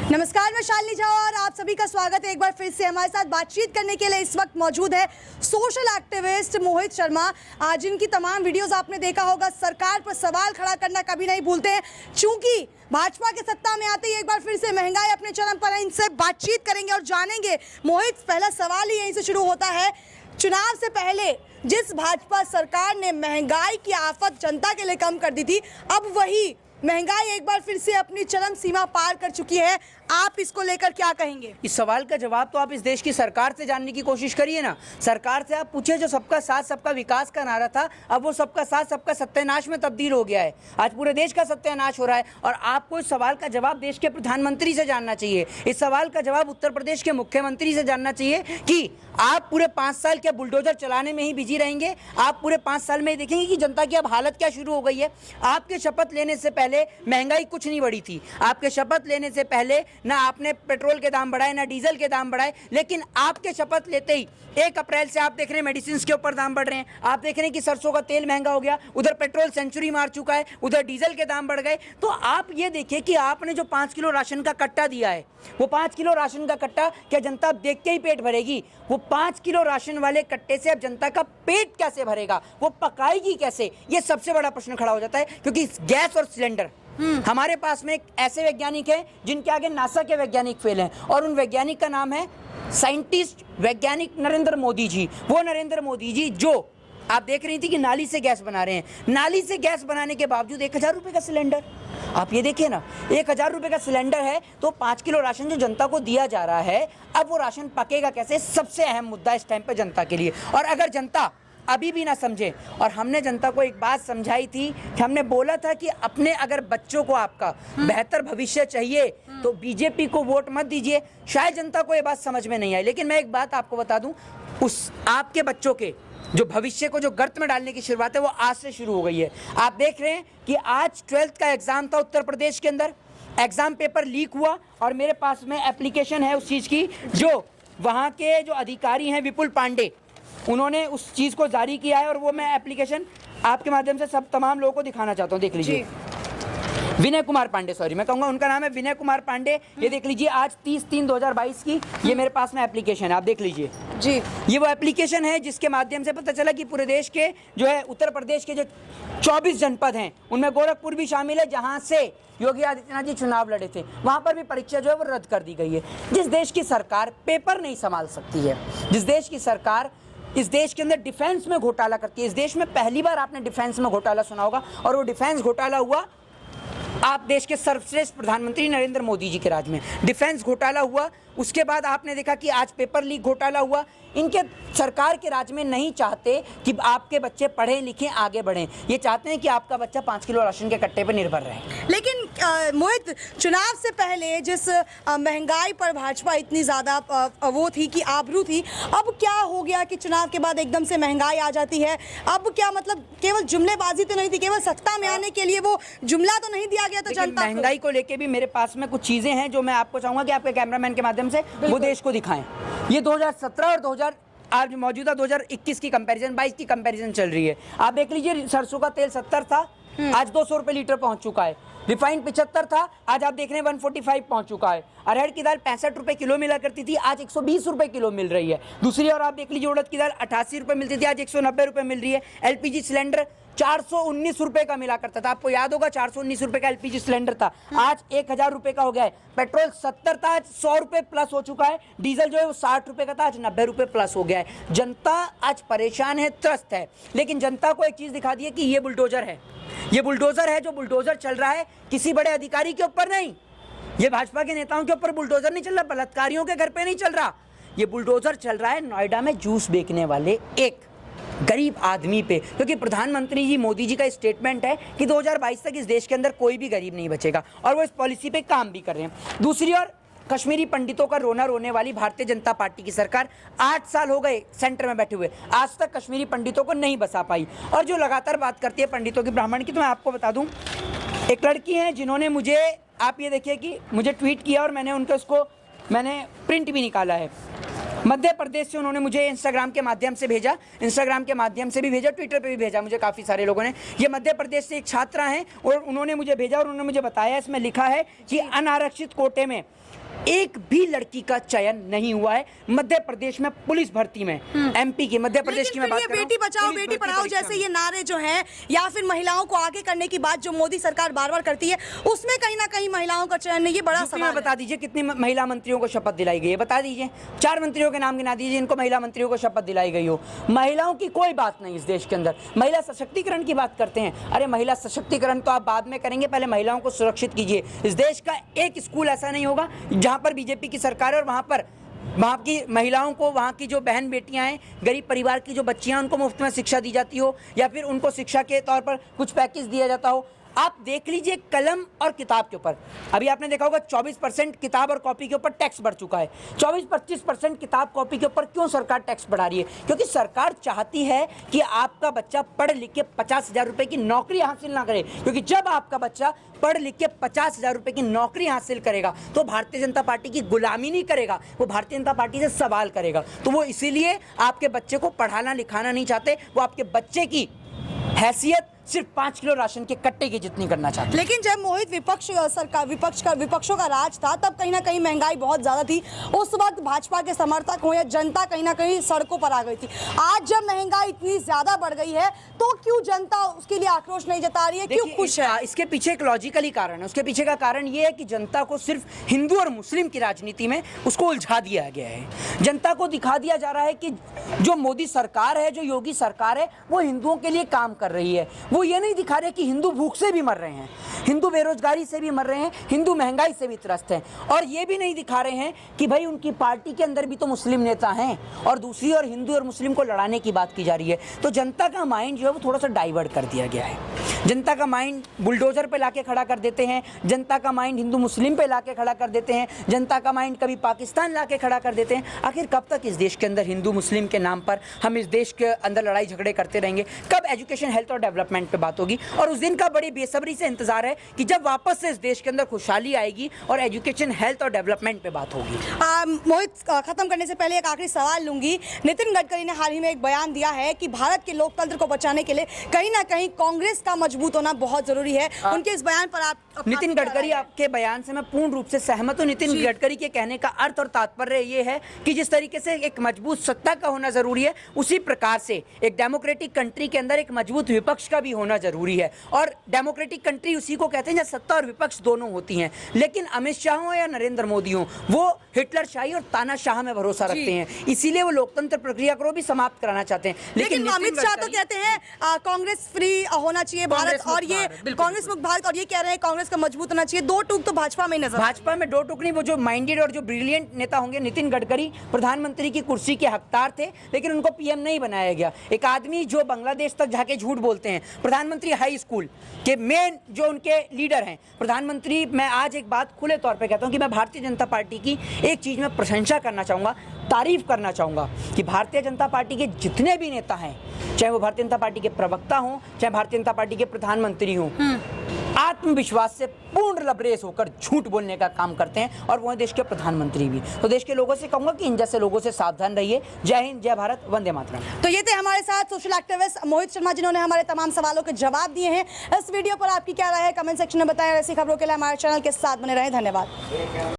नमस्कार, मैं शालिनी झा और आप सभी का स्वागत है। एक बार फिर से हमारे साथ बातचीत करने के लिए इस वक्त मौजूद है सोशल एक्टिविस्ट मोहित शर्मा। आज इनकी तमाम वीडियोस आपने देखा होगा। सरकार पर सवाल खड़ा करना कभी नहीं भूलते हैं, चूंकि भाजपा के सत्ता में आते ही एक बार फिर से महंगाई अपने चरम पर है। इनसे बातचीत करेंगे और जानेंगे। मोहित, पहला सवाल ही यहीं से शुरू होता है। चुनाव से पहले जिस भाजपा सरकार ने महंगाई की आफत जनता के लिए कम कर दी थी, अब वही महंगाई एक बार फिर से अपनी चरम सीमा पार कर चुकी है। आप इसको लेकर क्या कहेंगे? इस सवाल का जवाब तो आप इस देश की सरकार से जानने की कोशिश करिए ना। सरकार से आप पूछिए, जो सबका साथ सबका विकास का नारा था, अब वो सबका साथ सबका सत्यानाश में तब्दील हो गया है। आज पूरे देश का सत्यानाश हो रहा है और आपको इस सवाल का जवाब देश के प्रधानमंत्री से जानना चाहिए। इस सवाल का जवाब उत्तर प्रदेश के मुख्यमंत्री से जानना चाहिए कि आप पूरे 5 साल के बुलडोजर चलाने में ही बिजी रहेंगे। आप पूरे 5 साल में देखेंगे कि जनता की अब हालत क्या शुरू हो गई है। आपके शपथ लेने से पहले महंगाई कुछ नहीं बढ़ी थी। आपके शपथ लेने से पहले ना आपने पेट्रोल के दाम बढ़ाए, ना डीजल के दाम बढ़ाए, लेकिन आपके शपथ लेते ही 1 अप्रैल से आप देख रहे हैं मेडिसिन के ऊपर दाम बढ़ रहे हैं। आप देख रहे हैं कि सरसों का तेल महंगा हो गया, उधर पेट्रोल सेंचुरी मार चुका है, उधर डीजल के दाम बढ़ गए। तो आप ये देखिए कि आपने जो 5 किलो राशन का कट्टा दिया है, वो 5 किलो राशन का कट्टा क्या जनता देख के ही पेट भरेगी? वो 5 किलो राशन वाले कट्टे से अब जनता का पेट कैसे भरेगा? वो पकाएगी कैसे? ये सबसे बड़ा प्रश्न खड़ा हो जाता है। क्योंकि गैस और सिलेंडर, हमारे पास में एक ऐसे वैज्ञानिक हैं जिनके आगे नासा के वैज्ञानिक फेल हैं, और उन वैज्ञानिक का नाम है साइंटिस्ट वैज्ञानिक नरेंद्र मोदी जी। वो नरेंद्र मोदी जी जो आप देख रही थी कि नाली से गैस बना रहे हैं। नाली से गैस बनाने के बावजूद 1000 रुपये का सिलेंडर, आप ये देखिए ना, 1000 रुपये का सिलेंडर है तो 5 किलो राशन जो जनता को दिया जा रहा है, अब वो राशन पकेगा कैसे? सबसे अहम मुद्दा इस टाइम पे जनता के लिए। और अगर जनता अभी भी ना समझे, और हमने जनता को एक बात समझाई थी कि हमने बोला था कि अपने अगर बच्चों को आपका बेहतर भविष्य चाहिए तो बीजेपी को वोट मत दीजिए। शायद जनता को ये बात समझ में नहीं आई, लेकिन मैं एक बात आपको बता दूं, उस आपके बच्चों के जो भविष्य को जो गर्त में डालने की शुरुआत है वो आज से शुरू हो गई है। आप देख रहे हैं कि आज 12th का एग्जाम था उत्तर प्रदेश के अंदर, एग्जाम पेपर लीक हुआ और मेरे पास में एप्लीकेशन है उस चीज़ की, जो वहाँ के जो अधिकारी हैं विपुल पांडे, उन्होंने उस चीज़ को जारी किया है और वो मैं एप्लीकेशन आपके माध्यम से सब तमाम लोगों को दिखाना चाहता हूँ। देख लीजिए, विनय कुमार पांडे, सॉरी मैं कहूँगा उनका नाम है विनय कुमार पांडे। ये देख लीजिए, आज 30/3/2022 की ये मेरे पास में एप्लीकेशन है, आप देख लीजिए जी। ये वो एप्लीकेशन है जिसके माध्यम से पता चला कि पूरे देश के जो है उत्तर प्रदेश के जो 24 जनपद हैं उनमें गोरखपुर भी शामिल है, जहाँ से योगी आदित्यनाथ जी चुनाव लड़े थे, वहाँ पर भी परीक्षा जो है वो रद्द कर दी गई है। जिस देश की सरकार पेपर नहीं संभाल सकती है, जिस देश की सरकार इस देश के अंदर डिफेंस में घोटाला करती है, इस देश में पहली बार आपने डिफेंस में घोटाला सुना होगा, और वो डिफेंस घोटाला हुआ आप देश के सर्वश्रेष्ठ प्रधानमंत्री नरेंद्र मोदी जी के राज में। डिफेंस घोटाला हुआ, उसके बाद आपने देखा कि आज पेपर लीक घोटाला हुआ। इनके सरकार के राज में नहीं चाहते कि आपके बच्चे पढ़ें लिखें आगे बढ़ें, ये चाहते हैं कि आपका बच्चा 5 किलो राशन के कट्टे पर निर्भर रहे। लेकिन मोहित, चुनाव से पहले जिस महंगाई पर भाजपा इतनी ज़्यादा वो थी कि आबरू थी, अब क्या हो गया कि चुनाव के बाद एकदम से महंगाई आ जाती है? अब क्या मतलब केवल जुमलेबाजी तो नहीं थी, केवल सत्ता में आने के लिए वो जुमला तो नहीं दिया गया था जनता को? महंगाई को लेके भी मेरे पास में कुछ चीज़ें हैं जो मैं आपको चाहूँगा कि आपके कैमरामैन के माध्यम से वो देश को दिखाएं। ये 2017 और आज मौजूदा 2021 की कंपैरिजन, 22 की कंपैरिजन चल रही है। आप देख लीजिए, सरसों का तेल 70 था, आज 200 रुपये लीटर पहुंच चुका है। रिफाइंड 75 था, आज आप देख रहे हैं 145 पहुंच चुका है। अरहर की दाल 65 रुपये किलो मिला करती थी, आज 120 रुपये किलो मिल रही है। दूसरी ओर आप देख लीजिए, उड़द की दाल 88 रुपये मिलती थी, आज 190 रुपये मिल रही है। एलपीजी सिलेंडर 419 रुपये का मिला करता था, आपको याद होगा 419 रुपये का एलपीजी सिलेंडर था, आज 1000 रुपये का हो गया है। पेट्रोल 70 था, आज 100 रुपये प्लस हो चुका है। डीजल जो है वो 60 रुपये का था, आज 90 रुपये प्लस हो गया है। जनता आज परेशान है, त्रस्त है। लेकिन जनता को एक चीज़ दिखा दी है कि ये बुलडोजर है, ये बुलडोजर है। जो बुलडोजर चल रहा है किसी बड़े अधिकारी के ऊपर नहीं, ये भाजपा के नेताओं के ऊपर बुलडोजर नहीं चल रहा, बलात्कारियों के घर पे नहीं चल रहा, ये बुलडोजर चल रहा है नोएडा में जूस बेचने वाले एक गरीब आदमी पे। क्योंकि प्रधानमंत्री जी मोदी जी का स्टेटमेंट है कि 2022 तक इस देश के अंदर कोई भी गरीब नहीं बचेगा, और वो इस पॉलिसी पे काम भी कर रहे हैं। दूसरी ओर कश्मीरी पंडितों का रोना रोने वाली भारतीय जनता पार्टी की सरकार 8 साल हो गए सेंटर में बैठे हुए, आज तक कश्मीरी पंडितों को नहीं बसा पाई। और जो लगातार बात करती है पंडितों की, ब्राह्मण की, तो मैं आपको बता दूं, एक लड़की है जिन्होंने मुझे, आप ये देखिए कि मुझे ट्वीट किया और मैंने उनको उसको मैंने प्रिंट भी निकाला है। मध्य प्रदेश से उन्होंने मुझे इंस्टाग्राम के माध्यम से भेजा, इंस्टाग्राम के माध्यम से भी भेजा, ट्विटर पे भी भेजा मुझे काफ़ी सारे लोगों ने। ये मध्य प्रदेश से एक छात्रा हैं और उन्होंने मुझे भेजा और उन्होंने मुझे बताया, इसमें लिखा है कि अनारक्षित कोटे में एक भी लड़की का चयन नहीं हुआ है मध्य प्रदेश में पुलिस भर्ती में। एमपी की, मध्य प्रदेश की मैं बात कर रहा हूं। बेटी बचाओ बेटी पढ़ाओ जैसे ये नारे जो हैं या फिर महिलाओं को आगे करने की बात जो मोदी सरकार बार बार करती है, उसमें कहीं ना कहीं महिलाओं का चयन नहीं, ये बड़ा सवाल। बता दीजिए कितनी महिला मंत्रियों को शपथ दिलाई गई है, बता दीजिए। 4 मंत्रियों के नाम गिना दीजिए इनको महिला मंत्रियों को शपथ दिलाई गई हो। महिलाओं की कोई बात नहीं इस देश के अंदर। महिला सशक्तिकरण की बात करते हैं, अरे महिला सशक्तिकरण तो आप बाद में करेंगे, पहले महिलाओं को सुरक्षित कीजिए। इस देश का एक स्कूल ऐसा नहीं होगा जहां पर बीजेपी की सरकार है और वहाँ की महिलाओं को, वहाँ की जो बहन बेटियां हैं, गरीब परिवार की जो बच्चियां, उनको मुफ्त में शिक्षा दी जाती हो या फिर उनको शिक्षा के तौर पर कुछ पैकेज दिया जाता हो। आप देख लीजिए कलम और किताब के ऊपर, अभी आपने देखा होगा 24% किताब और कॉपी के ऊपर टैक्स बढ़ चुका है। 24-25% किताब कॉपी के ऊपर क्यों सरकार टैक्स बढ़ा रही है? क्योंकि सरकार चाहती है कि आपका बच्चा पढ़ लिख के 50,000 रुपए की नौकरी हासिल ना करे, क्योंकि जब आपका बच्चा पढ़ लिख के 50,000 रुपए की नौकरी हासिल करेगा तो भारतीय जनता पार्टी की गुलामी नहीं करेगा, वो भारतीय जनता पार्टी से सवाल करेगा। तो वो इसीलिए आपके बच्चे को पढ़ाना लिखाना नहीं चाहते, वो आपके बच्चे की हैसियत सिर्फ 5 किलो राशन के कट्टे की जितनी करना चाहते हैं। लेकिन जब मोहित विपक्षों का राज था तब कहीं ना कहीं महंगाई बहुत ज्यादा थी। उस वक्त भाजपा के समर्थक हो या जनता कहीं ना कहीं सड़कों पर आ गई थी। आज जब महंगाई इतनी ज्यादा बढ़ गई है तो क्यों जनता उसके लिए आक्रोश नहीं जता रही है, क्यों खुश है? इसके पीछे एक लॉजिकली कारण है। उसके पीछे का कारण ये है कि जनता को सिर्फ हिंदू और मुस्लिम की राजनीति में उसको उलझा दिया गया है। जनता को दिखा दिया जा रहा है कि जो मोदी सरकार है, जो योगी सरकार है, वो हिंदुओं के लिए काम कर रही है। वो ये नहीं दिखा रहे कि हिंदू भूख से भी मर रहे हैं, हिंदू बेरोजगारी से भी मर रहे हैं, हिंदू महंगाई से भी त्रस्त हैं, और ये भी नहीं दिखा रहे हैं कि भाई उनकी पार्टी के अंदर भी तो मुस्लिम नेता हैं और दूसरी ओर हिंदू और मुस्लिम को लड़ाने की बात की जा रही है। तो जनता का माइंड जो है वो थोड़ा सा डाइवर्ट कर दिया गया है। जनता का माइंड बुलडोजर पे लाके खड़ा कर देते हैं, जनता का माइंड हिंदू मुस्लिम पे लाके खड़ा कर देते हैं, जनता का माइंड कभी पाकिस्तान लाके खड़ा कर देते हैं। आखिर कब तक इस देश के अंदर हिंदू मुस्लिम के नाम पर हम इस देश के अंदर लड़ाई झगड़े करते रहेंगे? कब एजुकेशन, हेल्थ और डेवलपमेंट पे बात होगी? और उस दिन का बड़ी बेसब्री से इंतजार है कि जब वापस से इस देश के अंदर खुशहाली आएगी और एजुकेशन, हेल्थ और डेवलपमेंट पे बात होगी। मोहित, खत्म करने से पहले एक आखिरी सवाल लूंगी। नितिन गडकरी ने हाल ही में एक बयान दिया है कि भारत के लोकतंत्र को बचाने के लिए कहीं ना कहीं कांग्रेस का मजबूत होना बहुत जरूरी है। उनके इस बयान पर आप नितिन गडकरी, आपके बयान से मैं पूर्ण रूप से सहमत हूं। नितिन गडकरी के कहने का अर्थ और तात्पर्य ये है कि जिस तरीके से एक मजबूत सत्ता का होना जरूरी है, उसी प्रकार से एक डेमोक्रेटिक कंट्री के अंदर एक मजबूत विपक्ष का भी होना जरूरी है। और डेमोक्रेटिक कंट्री उसी को कहते हैं जब सत्ता और विपक्ष दोनों होती हैं। लेकिन अमित शाह हो या नरेंद्र मोदी हो, वो हिटलरशाही और तानाशाह में भरोसा रखते हैं, इसीलिए वो लोकतंत्र प्रक्रिया को भी समाप्त कराना चाहते हैं। लेकिन अमित शाह तो कहते हैं कांग्रेस फ्री होना चाहिए भारत, और ये कांग्रेस मुक्त भारत, और ये कह रहे हैं कांग्रेस का मजबूत होना चाहिए। दो टूक तो भाजपा में नजर, भाजपा में दो टुक नहीं, वो जो माइंडेड और जो ब्रिलियंट नेता होंगे। नितिन गडकरी प्रधानमंत्री की कुर्सी के हकदार थे, लेकिन उनको पीएम नहीं बनाया गया। एक आदमी जो बांग्लादेश तक जाके झूठ बोलते हैं, प्रधानमंत्री हाई स्कूल के मेन जो उनके लीडर हैं प्रधानमंत्री। मैं आज एक बात खुले तौर पे कहता हूं कि मैं भारतीय जनता पार्टी की एक चीज में प्रशंसा करना चाहूंगा, तारीफ करना चाहूंगा कि भारतीय जनता पार्टी के जितने भी नेता हैं, चाहे वो भारतीय जनता पार्टी के प्रवक्ता हों, चाहे भारतीय जनता पार्टी के प्रधानमंत्री हों, आत्मविश्वास से पूर्ण लबरेज होकर झूठ बोलने का काम करते हैं, और वो है देश के प्रधानमंत्री भी। तो देश के लोगों से कहूंगा कि इन जैसे लोगों से सावधान रहिए। जय हिंद, जय भारत, वंदे मातरम। तो ये थे हमारे साथ सोशल एक्टिविस्ट मोहित शर्मा, जिन्होंने हमारे तमाम सवालों के जवाब दिए हैं। इस वीडियो पर आपकी क्या राय है कमेंट सेक्शन में बताएं। ऐसी खबरों के लिए हमारे चैनल के साथ बने रहें। धन्यवाद।